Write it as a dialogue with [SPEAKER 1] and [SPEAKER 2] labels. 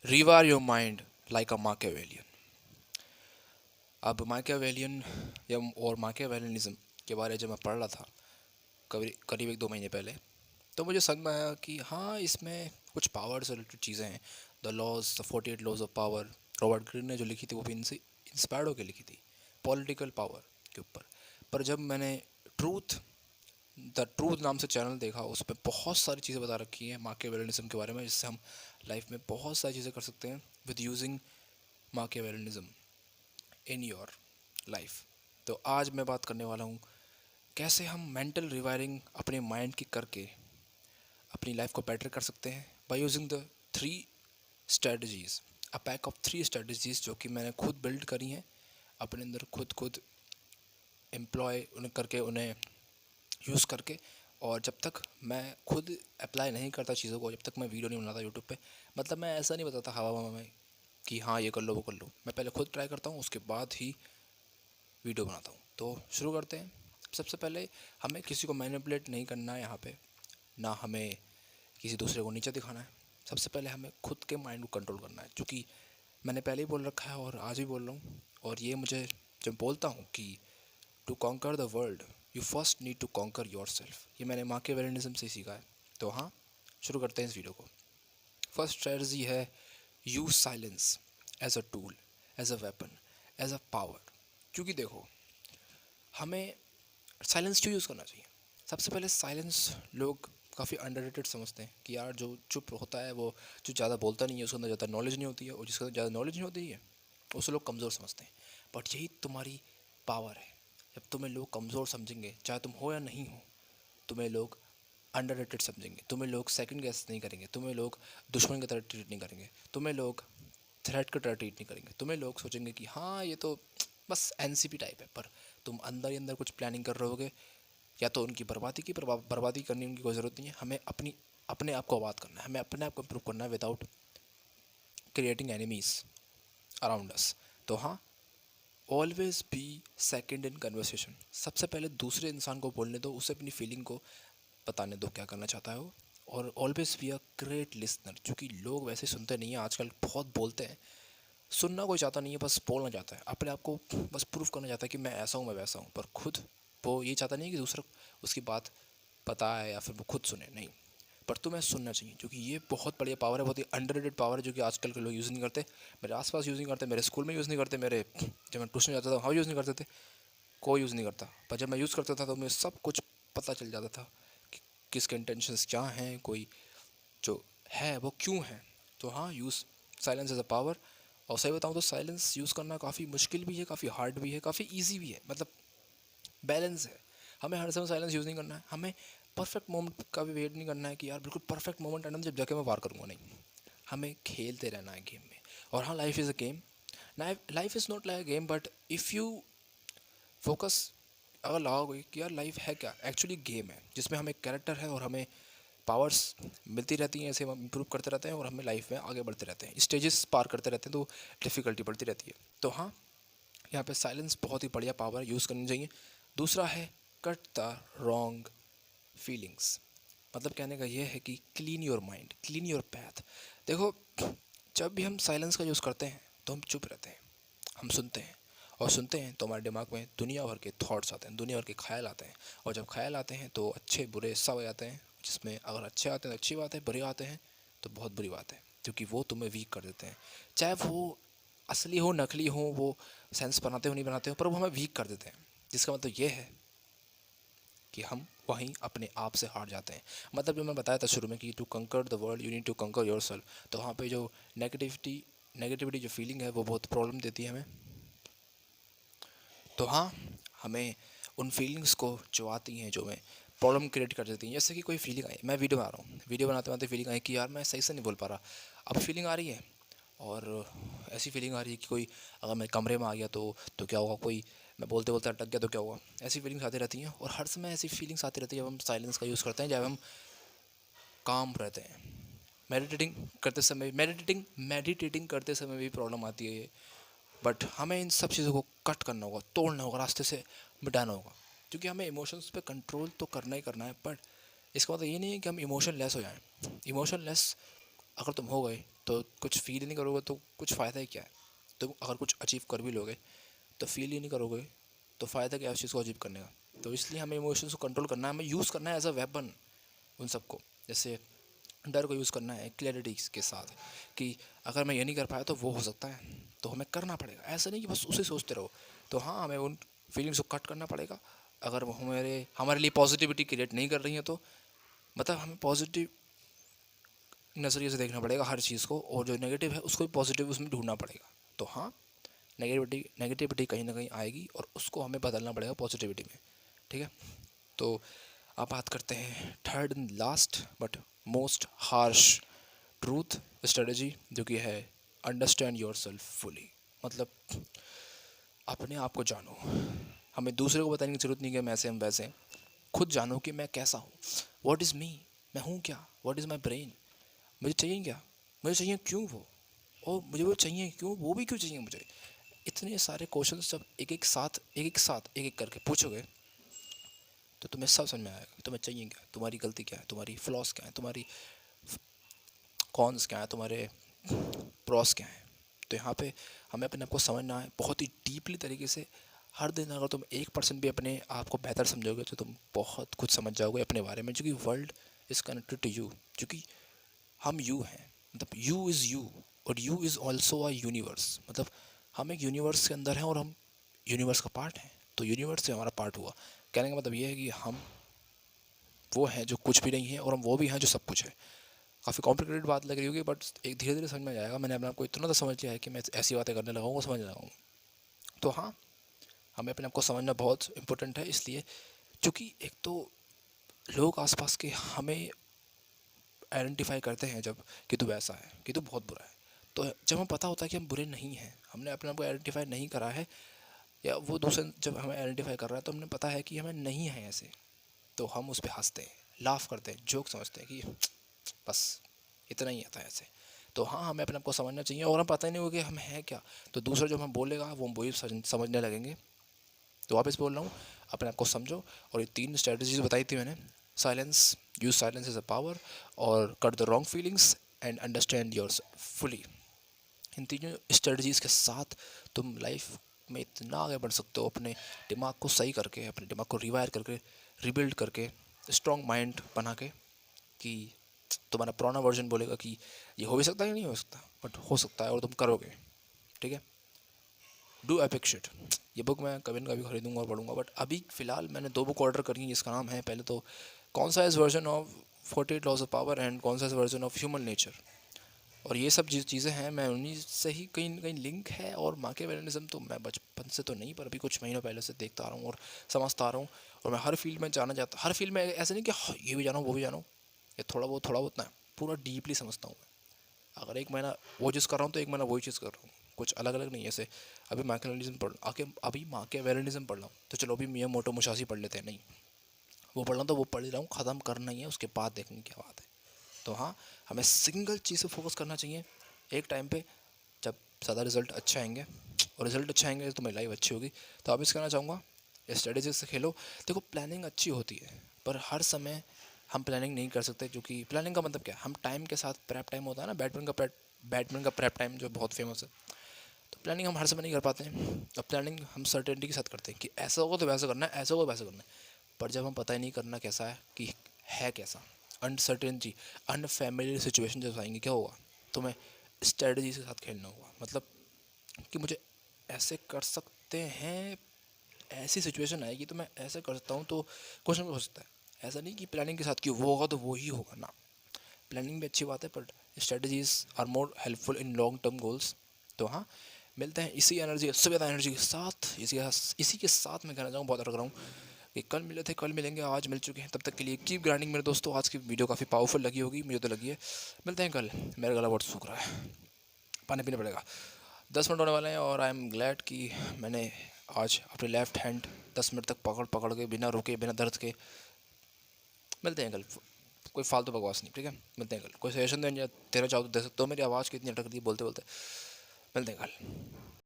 [SPEAKER 1] Rewire your mind like a Machiavellian. अब माकियावेलियन या और माकियावेलियनिज्म के बारे में जब मैं पढ़ रहा था करीब 1-2 महीने पहले, तो मुझे समझ में आया कि हाँ, इसमें कुछ पावर से रिलेटेड चीज़ें हैं। The laws, the 48 laws of power, Robert Greene ने जो लिखी थी वो भी इनसे इंस्पायर्ड होकर लिखी थी, पॉलिटिकल पावर के ऊपर। पर जब मैंने ट्रूथ द ट्रूथ नाम से चैनल देखा, उस पर बहुत सारी चीज़ें बता रखी हैं माकियावेलियनिज्म के बारे में, जिससे हम लाइफ में बहुत सारी चीज़ें कर सकते हैं with using Machiavellianism in your life. तो आज मैं बात करने वाला हूँ कैसे हम मेंटल रिवायरिंग अपने माइंड की करके अपनी लाइफ को बेटर कर सकते हैं by using the 3 strategies, a pack of 3 strategies जो कि मैंने खुद बिल्ड करी हैं अपने अंदर, खुद एम्प्लॉय उन्हें करके, उन्हें यूज़ करके। और जब तक मैं खुद अप्लाई नहीं करता चीज़ों को, जब तक मैं वीडियो नहीं बनाता यूट्यूब पे, मतलब मैं ऐसा नहीं बताता हवा में कि हाँ ये कर लो वो कर लो, मैं पहले खुद ट्राई करता हूँ, उसके बाद ही वीडियो बनाता हूँ। तो शुरू करते हैं। सबसे पहले हमें किसी को मैनिपुलेट नहीं करना है यहाँ पे, ना हमें किसी दूसरे को नीचे दिखाना है। सबसे पहले हमें खुद के माइंड को कंट्रोल करना है, क्योंकि मैंने पहले ही बोल रखा है और आज भी बोल रहा हूँ। और ये मुझे जब बोलता हूँ कि to conquer the world you first need to conquer yourself, ये मैंने माकियावेलियनिज्म से सीखा है। तो हाँ, शुरू करते हैं इस वीडियो को। फर्स्ट स्ट्रेटजी है use silence as a tool, as a weapon, as a power. क्योंकि देखो, हमें साइलेंस क्यों यूज़ करना चाहिए? सबसे पहले साइलेंस लोग काफ़ी अंडररेटेड समझते हैं कि यार जो चुप होता है, वो जो ज़्यादा बोलता नहीं है, उसके अंदर ज़्यादा नॉलेज नहीं होती है, और जिसके अंदर ज़्यादा नॉलेज नहीं होती है उसे लोग कमज़ोर समझते हैं। बट यही तुम्हारी पावर है। जब तुम्हें लोग कमज़ोर समझेंगे, चाहे तुम हो या नहीं हो, तुम्हें लोग अंडररेटेड समझेंगे, तुम्हें लोग सेकंड गेस नहीं करेंगे, तुम्हें लोग दुश्मन की तरह ट्रीट नहीं करेंगे, तुम्हें लोग थ्रेट की तरह ट्रीट नहीं करेंगे। तुम्हें लोग सोचेंगे कि हाँ ये तो बस एनसीपी टाइप है, पर तुम अंदर ही अंदर कुछ प्लानिंग कर रहे होगे। या तो उनकी बर्बादी करनी उनकी कोई ज़रूरत नहीं है। हमें अपने आप को आबाद करना है, हमें अपने आप को इम्प्रूव करना है without creating enemies around us. तो हाँ, always be second in conversation. सबसे पहले दूसरे इंसान को बोलने दो, उसे अपनी फीलिंग को बताने दो क्या करना चाहता है वो। और always be a great listener, क्योंकि लोग वैसे सुनते नहीं हैं आजकल, बहुत बोलते हैं। सुनना कोई चाहता नहीं है, बस बोलना चाहता है, अपने आप को बस प्रूफ करना चाहता है कि मैं ऐसा हूँ, मैं वैसा हूँ। पर खुद वो ये चाहता नहीं है कि दूसरा उसकी बात पता है या फिर वो खुद सुने, नहीं। पर तुम्हें सुनना चाहिए, क्योंकि ये बहुत बढ़िया पावर है, बहुत ही अंडररेटेड पावर है, जो कि आजकल के लोग यूज़ नहीं करते। मेरे आसपास यूज़ नहीं करते, मेरे स्कूल में यूज़ नहीं करते, मेरे जब मैं ट्यूशन जाता था वहाँ यूज़ नहीं करते थे, कोई यूज़ नहीं करता। पर जब मैं यूज़ करता था तो मुझे सब कुछ पता चल जाता था कि किसके इंटेंशंस क्या हैं, कोई जो है वो क्यों है। तो हाँ, use silence as a power. और सही बताऊँ तो साइलेंस यूज़ करना काफ़ी मुश्किल भी है, काफ़ी हार्ड भी है, काफ़ी ईजी भी है। मतलब बैलेंस है। हमें हर समय साइलेंस यूज़ नहीं करना है, हमें परफेक्ट मोमेंट का भी वेट नहीं करना है कि यार बिल्कुल परफेक्ट मोमेंट आना जब जाके मैं वार करूँगा, नहीं। हमें खेलते रहना है गेम में। और हाँ, life is a game. Life is not like a game, but if you focus अगर लगाओगे कि यार लाइफ है क्या, एक्चुअली गेम है जिसमें हमें कैरेक्टर है और हमें पावर्स मिलती रहती हैं, ऐसे हम इम्प्रूव करते रहते हैं और हमें लाइफ में आगे बढ़ते रहते हैं, स्टेजेस पार करते रहते हैं, तो डिफ़िकल्टी बढ़ती रहती है। तो हाँ, यहाँ पे साइलेंस बहुत ही बढ़िया पावर यूज़ करनी चाहिए। दूसरा है कट द रॉन्ग फीलिंग्स। मतलब कहने का ये है कि clean your mind, clean your path. देखो, जब भी हम साइलेंस का यूज़ करते हैं तो हम चुप रहते हैं, हम सुनते हैं। और सुनते हैं तो हमारे दिमाग में दुनिया भर के थॉट्स आते हैं, दुनिया भर के ख्याल आते हैं। और जब ख्याल आते हैं तो अच्छे बुरे सब आते हैं, जिसमें अगर अच्छे आते हैं तो अच्छी बात है, बुरे आते हैं तो बहुत बुरी बात है, क्योंकि वो तुम्हें वीक कर देते हैं। चाहे वो असली हो, नकली हो, वो सेंस बनाते हो नहीं बनाते हो, पर वो हमें वीक कर देते हैं। जिसका मतलब ये है कि हम वहीं अपने आप से हार जाते हैं। मतलब जो मैं बताया था शुरू में कि to conquer the world you need to conquer yourself, तो वहाँ पे जो नेगेटिविटी जो फीलिंग है वो बहुत प्रॉब्लम देती है हमें। तो हाँ, हमें उन फीलिंग्स को जो आती हैं, जो हमें प्रॉब्लम क्रिएट कर देती हैं, जैसे कि कोई फीलिंग आई, मैं वीडियो बना रहा हूँ, वीडियो बनाते बनाते फीलिंग आई कि यार मैं सही से नहीं बोल पा रहा। अब फीलिंग आ रही है, और ऐसी फीलिंग आ रही है कि कोई अगर मैं कमरे में आ गया तो क्या होगा, कोई मैं बोलते बोलते अटक गया तो क्या हुआ। ऐसी फीलिंग्स आती रहती हैं, और हर समय ऐसी फीलिंग्स आती रहती है जब हम साइलेंस का यूज़ करते हैं, जब हम काम रहते हैं। मेडिटेटिंग करते समय भी प्रॉब्लम आती है ये। बट हमें इन सब चीज़ों को कट करना होगा, तोड़ना होगा, रास्ते से मिटाना होगा, क्योंकि हमें इमोशंस पे कंट्रोल तो करना ही करना है। बट इसका मतलब ये नहीं है कि हम इमोशन लेस हो जाएं। इमोशन लेस अगर तुम हो गए तो कुछ फील ही नहीं करोगे तो कुछ फ़ायदा ही क्या है। तुम अगर कुछ अचीव कर भी लोगे तो फील ही नहीं करोगे तो फ़ायदा क्या है उस चीज़ को अचीव करने का। तो इसलिए हमें इमोशंस को कंट्रोल करना है, हमें यूज़ करना है एज अ वेपन उन सबको। जैसे डर को यूज़ करना है क्लैरिटी के साथ कि अगर मैं ये नहीं कर पाया तो वो हो सकता है, तो हमें करना पड़ेगा। ऐसा नहीं कि बस उसे सोचते रहो। तो हाँ, हमें उन फीलिंग्स को कट करना पड़ेगा। अगर वो हमारे हमारे लिए पॉजिटिविटी क्रिएट नहीं कर रही है तो मतलब हमें पॉजिटिव नज़रिए से देखना पड़ेगा हर चीज़ को, और जो नेगेटिव है उसको भी पॉजिटिव उसमें ढूंढना पड़ेगा। तो हाँ, नेगेटिविटी कहीं ना कहीं आएगी और उसको हमें बदलना पड़ेगा पॉजिटिविटी में। ठीक है, तो अब बात करते हैं third and last but most harsh truth strategy, जो कि है अंडरस्टैंड योर सेल्फ फुली। मतलब अपने आप को जानो। हमें दूसरे को बताने की ज़रूरत नहीं कि हम ऐसे हम वैसे हैं। खुद जानो कि मैं कैसा हूँ, व्हाट इज़ मी, मैं हूँ क्या, व्हाट इज़ माई ब्रेन, मुझे चाहिए क्या, मुझे चाहिए क्यों वो, और मुझे वो चाहिए क्यों, वो भी क्यों चाहिए मुझे। इतने सारे क्वेश्चन जब एक एक करके पूछोगे तो तुम्हें सब समझ में आएगा तुम्हें चाहिए क्या, तुम्हारी गलती क्या है, तुम्हारी फ्लॉस क्या है, तुम्हारी कॉन्स क्या है, तुम्हारे प्रॉस क्या है। तो यहाँ पे हमें अपने आप को समझना है बहुत ही डीपली तरीके से। हर दिन अगर तुम 1% भी अपने आप को बेहतर समझोगे तो तुम बहुत कुछ समझ जाओगे अपने बारे में, क्योंकि world is connected to you. क्योंकि हम यू हैं, मतलब यू इज़ यू, और you is also a universe. मतलब हम एक यूनिवर्स के अंदर हैं और हम यूनिवर्स का पार्ट हैं। तो यूनिवर्स से हमारा पार्ट हुआ, कहने का मतलब ये है कि हम वो हैं जो कुछ भी नहीं है और हम वो भी हैं जो सब कुछ है। काफ़ी कॉम्प्लिकेटेड बात लग रही होगी बट एक धीरे धीरे समझ में जाएगा। मैंने अपने आप को इतना तो समझ लिया है कि मैं ऐसी बातें करने लगाऊंगा समझ लगाऊंगा। तो हाँ, हमें अपने आप को समझना बहुत इम्पोर्टेंट है, इसलिए क्योंकि एक तो लोग आसपास के हमें आइडेंटिफाई करते हैं जब कि तू वैसा है, कि तू बहुत बुरा है। तो जब हमें पता होता है कि हम बुरे नहीं हैं, हमने अपने आप को आइडेंटिफाई नहीं करा है, या वो दूसरे जब हमें आइडेंटिफाई कर रहा है तो हमने पता है कि हमें नहीं है ऐसे, तो हम उस पर हंसते हैं, लाफ करते हैं, जोक समझते हैं कि बस इतना ही आता है ऐसे। तो हाँ, हमें अपने आप को समझना चाहिए, और हम पता ही नहीं होगा कि हम हैं क्या, तो दूसरा जो हमें बोलेगा वो हम वही समझने लगेंगे। तो वापस बोल रहा हूँ, अपने आप को समझो। और ये 3 स्ट्रेटजीज बताई थी मैंने, silence, use silence as a power, और cut the wrong feelings, and understand your fully. इन तीनों स्ट्रेटजीज़ के साथ तुम लाइफ में इतना आगे बढ़ सकते हो, अपने दिमाग को सही करके, अपने दिमाग को रिवायर करके, रिबिल्ड करके, स्ट्रॉन्ग माइंड बना के, कि तुम्हारा पुराना वर्जन बोलेगा कि ये हो भी सकता है या नहीं हो सकता, बट हो सकता है और तुम करोगे। ठीक है, डू एपिक शिट। ये बुक मैं कभी ना कभी खरीदूंगा और पढ़ूंगा, बट अभी फ़िलहाल मैंने 2 बुक ऑर्डर करी हैं जिसका नाम है, पहले तो कौन सा is version of 48 laws of power, and कौन सा is version of human nature. और ये सब चीज़ें हैं, मैं उन्हीं से ही कहीं न कहीं लिंक है। और माकियावेलिज्म तो मैं बचपन से तो नहीं, पर अभी कुछ महीनों पहले से देखता आ रहा हूँ और समझता आ रहा हूँ। और मैं हर फील्ड में जाना चाहता, हर फील्ड में ऐसे नहीं कि ये भी जाना वो भी जाना, ये थोड़ा बहुत ना, पूरा डीपली समझता हूँ मैं। अगर एक महीना वो चीज़ कर रहा हूँ तो एक महीना वही चीज़ कर रहा हूँ, कुछ अलग अलग नहीं। ऐसे अभी माकियावेलिज्म पढ़ रहा हूँ तो चलो अभी मियामोटो मुसाशी पढ़ लेते हैं, नहीं, वो पढ़ रहा हूँ तो वो पढ़ ही रहा हूँ, ख़त्म करना ही है, उसके बाद देखेंगे क्या बात है। तो हाँ, हमें सिंगल चीज़ पे फोकस करना चाहिए एक टाइम पे, जब ज़्यादा रिजल्ट अच्छे आएंगे, और रिजल्ट अच्छे आएंगे तो तुम्हारी लाइफ अच्छी होगी। तो आप इस कहना चाहूँगा, स्ट्रेटेजी से खेलो। देखो, प्लानिंग अच्छी होती है पर हर समय हम प्लानिंग नहीं कर सकते, क्योंकि प्लानिंग का मतलब क्या है, हम टाइम के साथ प्रेप टाइम होता है ना, बैटमैन का प्रेप टाइम जो बहुत फेमस है। तो प्लानिंग हम हर समय नहीं कर पाते हैं। अब प्लानिंग हम सर्टेनिटी के साथ करते हैं कि ऐसा होगा तो वैसा करना है, ऐसा होगा वैसा करना है। पर जब हम पता ही नहीं करना कैसा है कि है कैसा, अनसर्टेनिटी, अनफेमिलियर सिचुएशन जब आएंगे क्या होगा, तो मैं स्ट्रेटजी के साथ खेलना होगा। मतलब कि मुझे ऐसे कर सकते हैं, ऐसी सिचुएशन आएगी तो मैं ऐसे कर सकता हूँ, तो कुछ ना कुछ हो सकता है। ऐसा नहीं कि प्लानिंग के साथ कि वो होगा तो वो ही होगा ना। प्लानिंग भी अच्छी बात है पर strategies are more helpful in long term goals. तो हाँ, मिलते हैं इसी एनर्जी, सबसे ज़्यादा एनर्जी के साथ, इसी के साथ मैं कहना चाहूँ, बहुत रख रहा हूँ कि कल मिले थे, कल मिलेंगे, आज मिल चुके हैं। तब तक के लिए कीप ग्राइंडिंग मेरे दोस्तों। आज की वीडियो काफ़ी पावरफुल लगी होगी, मुझे तो लगी है। मिलते हैं कल। मेरा गला बहुत सूख रहा है, पानी पीना पड़ेगा। 10 मिनट होने वाले हैं और आई एम ग्लैड कि मैंने आज अपने लेफ्ट हैंड 10 मिनट तक पकड़ पकड़ के, बिना रुके, बिना दर्द के। मिलते हैं कल, कोई फालतू बकवास नहीं, ठीक है। मिलते हैं कल। कोई सजेशन देना चाहो तो दे सकते हो, मेरी आवाज़ कितनी अटक रही है बोलते बोलते। मिलते हैं कल।